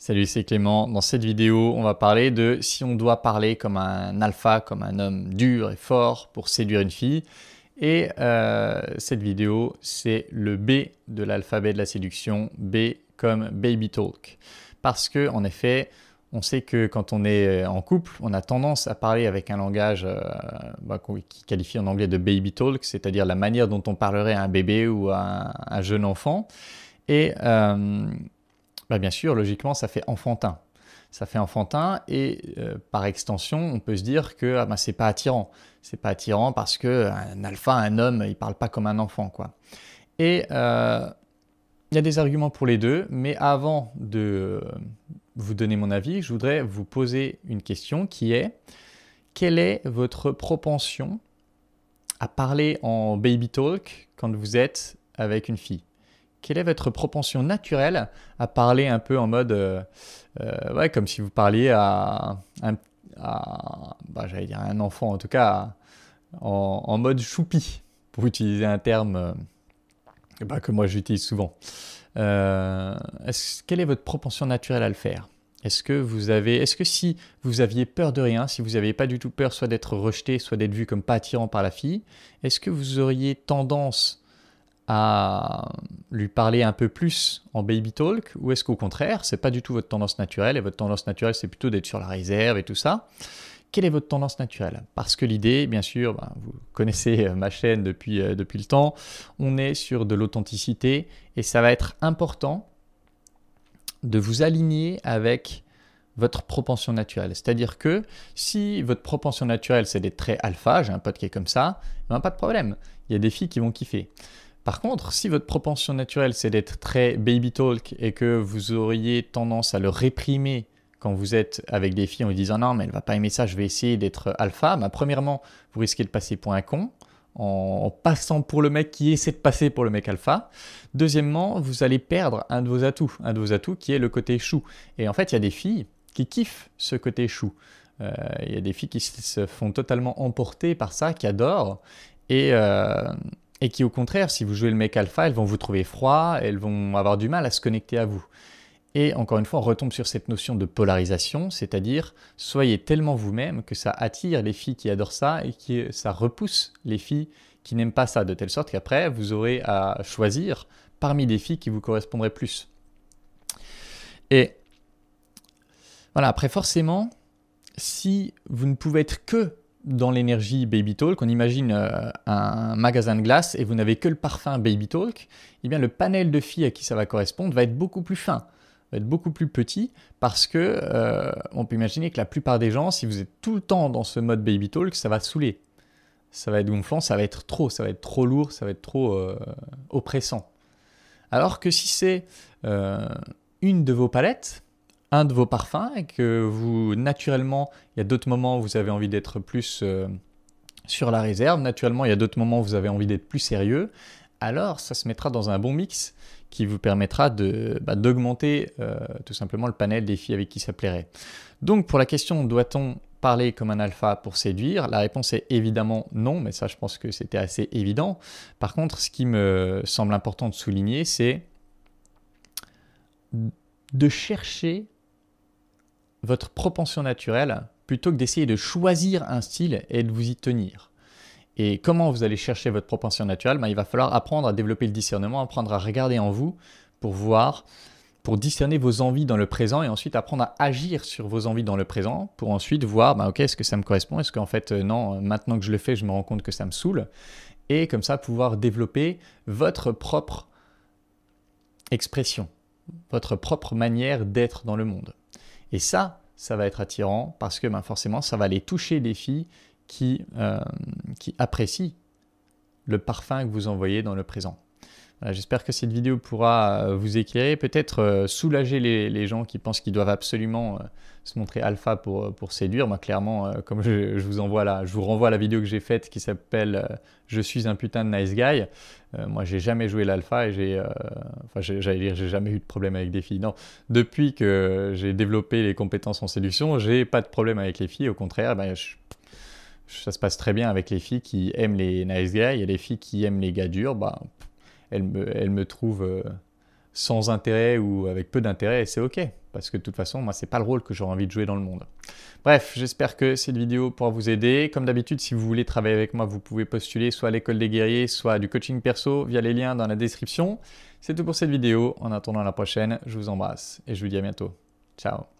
Salut, c'est Clément. Dans cette vidéo, on va parler de si on doit parler comme un alpha, comme un homme dur et fort pour séduire une fille. Et cette vidéo, c'est le B de l'alphabet de la séduction, B comme baby talk. Parce que, en effet, on sait que quand on est en couple, on a tendance à parler avec un langage qui qualifie en anglais de baby talk, c'est-à-dire la manière dont on parlerait à un bébé ou à un jeune enfant. Et bien sûr, logiquement, ça fait enfantin. Ça fait enfantin et par extension, on peut se dire que c'est pas attirant. C'est pas attirant parce qu'un alpha, un homme, il parle pas comme un enfant, quoi. Et il y a des arguments pour les deux, mais avant de vous donner mon avis, je voudrais vous poser une question qui est: quelle est votre propension à parler en baby talk quand vous êtes avec une fille? Quelle est votre propension naturelle à parler un peu en mode, comme si vous parliez à j'allais dire un enfant, en tout cas en mode choupi, pour utiliser un terme que moi j'utilise souvent. Quelle est votre propension naturelle à le faire? Est-ce que si vous aviez peur de rien, si vous n'aviez pas du tout peur soit d'être rejeté, soit d'être vu comme pas attirant par la fille, est-ce que vous auriez tendance à lui parler un peu plus en baby talk, ou est-ce qu'au contraire, c'est pas du tout votre tendance naturelle, et votre tendance naturelle, c'est plutôt d'être sur la réserve et tout ça? Quelle est votre tendance naturelle? Parce que l'idée, bien sûr, vous connaissez ma chaîne depuis le temps, on est sur de l'authenticité, et ça va être important de vous aligner avec votre propension naturelle. C'est-à-dire que si votre propension naturelle, c'est d'être très alpha, j'ai un pote qui est comme ça, pas de problème, il y a des filles qui vont kiffer. Par contre, si votre propension naturelle, c'est d'être très baby talk et que vous auriez tendance à le réprimer quand vous êtes avec des filles en vous disant « Non, mais elle va pas aimer ça, je vais essayer d'être alpha », premièrement, vous risquez de passer pour un con en passant pour le mec qui essaie de passer pour le mec alpha. Deuxièmement, vous allez perdre un de vos atouts qui est le côté chou. Et en fait, il y a des filles qui kiffent ce côté chou. Il y a des filles qui se font totalement emporter par ça, qui adorent. Et qui, au contraire, si vous jouez le mec alpha, elles vont vous trouver froid, elles vont avoir du mal à se connecter à vous. Et encore une fois, on retombe sur cette notion de polarisation, c'est-à-dire soyez tellement vous-même que ça attire les filles qui adorent ça et que ça repousse les filles qui n'aiment pas ça, de telle sorte qu'après, vous aurez à choisir parmi des filles qui vous correspondraient plus. Et voilà, après forcément, si vous ne pouvez être que dans l'énergie Baby Talk, on imagine un magasin de glace et vous n'avez que le parfum Baby Talk, eh bien le panel de filles à qui ça va correspondre va être beaucoup plus fin, va être beaucoup plus petit, parce que on peut imaginer que la plupart des gens, si vous êtes tout le temps dans ce mode Baby Talk, ça va saouler. Ça va être gonflant, ça va être trop lourd, ça va être trop oppressant. Alors que si c'est une de vos palettes, un de vos parfums, et que vous, naturellement, il y a d'autres moments où vous avez envie d'être plus sur la réserve, naturellement, il y a d'autres moments où vous avez envie d'être plus sérieux, alors ça se mettra dans un bon mix qui vous permettra d'augmenter tout simplement le panel des filles avec qui ça plairait. Donc pour la question, doit-on parler comme un alpha pour séduire? La réponse est évidemment non, mais ça je pense que c'était assez évident. Par contre, ce qui me semble important de souligner, c'est de chercher votre propension naturelle plutôt que d'essayer de choisir un style et de vous y tenir. Et comment vous allez chercher votre propension naturelle? Il va falloir apprendre à développer le discernement, apprendre à regarder en vous pour discerner vos envies dans le présent, et ensuite apprendre à agir sur vos envies dans le présent pour ensuite voir, ok, est-ce que ça me correspond? Est-ce qu'en fait, non, maintenant que je le fais, je me rends compte que ça me saoule? Et comme ça, pouvoir développer votre propre expression, votre propre manière d'être dans le monde. Et ça va être attirant parce que forcément, ça va aller toucher des filles qui apprécient le parfum que vous envoyez dans le présent. Voilà, j'espère que cette vidéo pourra vous éclairer, peut-être soulager les gens qui pensent qu'ils doivent absolument se montrer alpha pour séduire. Moi, clairement, comme je vous renvoie à la vidéo que j'ai faite qui s'appelle « Je suis un putain de nice guy ». Moi, j'ai jamais joué l'alpha et j'ai jamais eu de problème avec des filles. Non, depuis que j'ai développé les compétences en séduction, j'ai pas de problème avec les filles. Au contraire, ça se passe très bien avec les filles qui aiment les nice guys. Il y a les filles qui aiment les gars durs. Elles me trouvent sans intérêt ou avec peu d'intérêt, et c'est ok. Parce que de toute façon, moi, c'est pas le rôle que j'aurais envie de jouer dans le monde. Bref, j'espère que cette vidéo pourra vous aider. Comme d'habitude, si vous voulez travailler avec moi, vous pouvez postuler soit à l'école des guerriers, soit à du coaching perso via les liens dans la description. C'est tout pour cette vidéo. En attendant la prochaine, je vous embrasse et je vous dis à bientôt. Ciao.